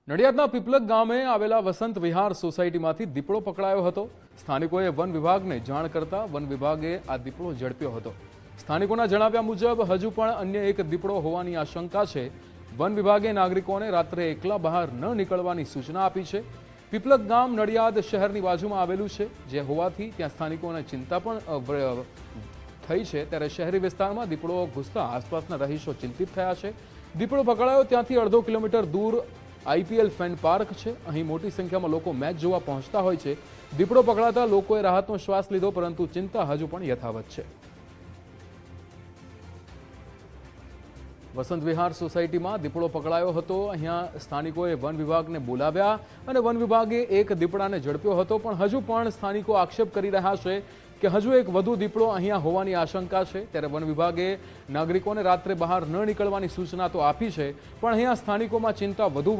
નડિયાદના પીપલક ગામે આવેલા વસંત વિહાર સોસાયટીમાંથી દીપડો પકડાયો હતો। સ્થાનિકોએ વન વિભાગને જાણ કરતા વન વિભાગે આ દીપડો ઝડપ્યો હતો। સ્થાનિકોના જણાવ્યા મુજબ હજુ પણ અન્ય એક દીપડો હોવાની આશંકા છે। વન વિભાગે નાગરિકોને રાત્રે એકલા બહાર ન નીકળવાની સૂચના આપી છે। પીપલક ગામ નડિયાદ શહેરની બાજુમાં આવેલું છે, જે હોવાથી ત્યાં સ્થાનિકોને ચિંતા પણ થઈ છે। ત્યારે શહેરી વિસ્તારમાં દીપડો ઘૂસતા આસપાસના રહીશો ચિંતિત થયા છે। દીપડો પકડાયો ત્યાંથી અડધો કિલોમીટર દૂર આઈપીએલ ફેન પાર્ક છે। અહીં મોટી સંખ્યામાં લોકો મેચ જોવા પહોંચતા હોય છે। દીપડો પકડાતા લોકોએ રાહતનો શ્વાસ લીધો, પરંતુ ચિંતા હજુ પણ યથાવત છે। વસંત વિહાર સોસાયટીમાં દીપડો પકડાયો હતો। અહીંયા સ્થાનિકોએ વન વિભાગને બોલાવ્યા અને વન વિભાગે એક દીપડાને ઝડપ્યો હતો, પણ હજુ પણ સ્થાનિકો આક્ષેપ કરી રહ્યા છે કે હજુ એક વધુ દીપડો અહીંયા હોવાની આશંકા છે। ત્યારે વન વિભાગે નાગરિકોને રાત્રે બહાર ન નીકળવાની સૂચના તો આપી છે, પણ અહીંયા સ્થાનિકોમાં ચિંતા વધુ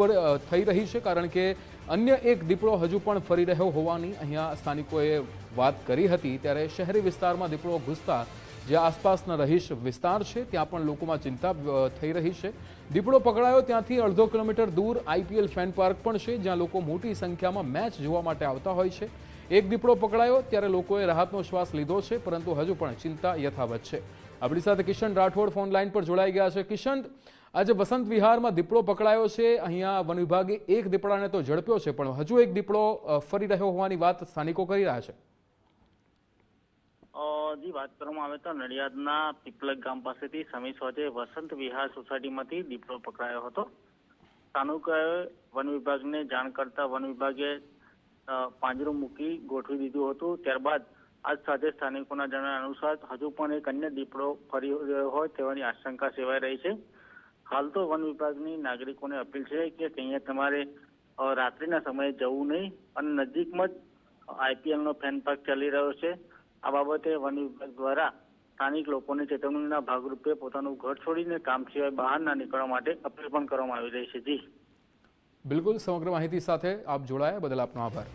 થઈ રહી છે, કારણ કે અન્ય એક દીપડો હજુ પણ ફરી રહ્યો હોવાની અહીંયા સ્થાનિકોએ વાત કરી હતી। ત્યારે શહેરી વિસ્તારમાં દીપડો ઘૂસતા જે આસપાસના રહીશ વિસ્તાર છે ત્યાં પણ લોકોમાં ચિંતા થઈ રહી છે। દીપડો પકડાયો ત્યાંથી અડધો કિલોમીટર દૂર આઈપીએલ ફેન પાર્ક પણ છે, જ્યાં લોકો મોટી સંખ્યામાં મેચ જોવા માટે આવતા હોય છે। એક દીપડો પકડાયો ત્યારે લોકોએ રાહતનો શ્વાસ લીધો છે, પરંતુ હજુ પણ ચિંતા યથાવત છે। આપણી સાથે કિશન રાઠોડ ફોન લાઈન પર જોડાઈ ગયા છે। કિશન, આજે વસંત વિહારમાં દીપડો પકડાયો છે, અહીંયા વન વિભાગે એક દીપડાને તો ઝડપ્યો છે, પણ હજુ એક દીપડો ફરી રહ્યો હોવાની વાત સ્થાનિકો કરી રહ્યા છે। જી, વાત કરવામાં આવે તો નડિયાદના પીપલક ગામ પાસેથી સમીર વચ્ચે વસંત વિહાર સોસાયટીમાંથી દીપડો પકડાયો હતો। સ્થાનિકોએ વન વિભાગને જાણ કરતા વન વિભાગે પાંજરું મૂકી ગોઠવી દીધું હતું। ત્યારબાદ આજ સાથે સ્થાનિકોના જણાવ્યા અનુસાર હજુ પણ એક અન્ય દીપડો ફરી રહ્યો હોય તેવાની આશંકા સેવાઈ રહી છે। હાલ તો વન વિભાગની નાગરિકોને અપીલ છે કે અહીંયા તમારે રાત્રિના સમયે જવું નહીં અને નજીકમાં જ આઈપીએલનો ફેન પાર્ક ચાલી રહ્યો છે। આ બાબતે વન વિભાગ દ્વારા સ્થાનિક લોકોને ચેતવણીના ભાગરૂપે પોતાનું ઘર છોડીને કામ સિવાય બહાર ના નીકળવા માટે અપીલ પણ કરવામાં આવી રહી છે। જી બિલકુલ, સમગ્ર માહિતી સાથે આપ જોડાયા બદલ આપનો આભાર।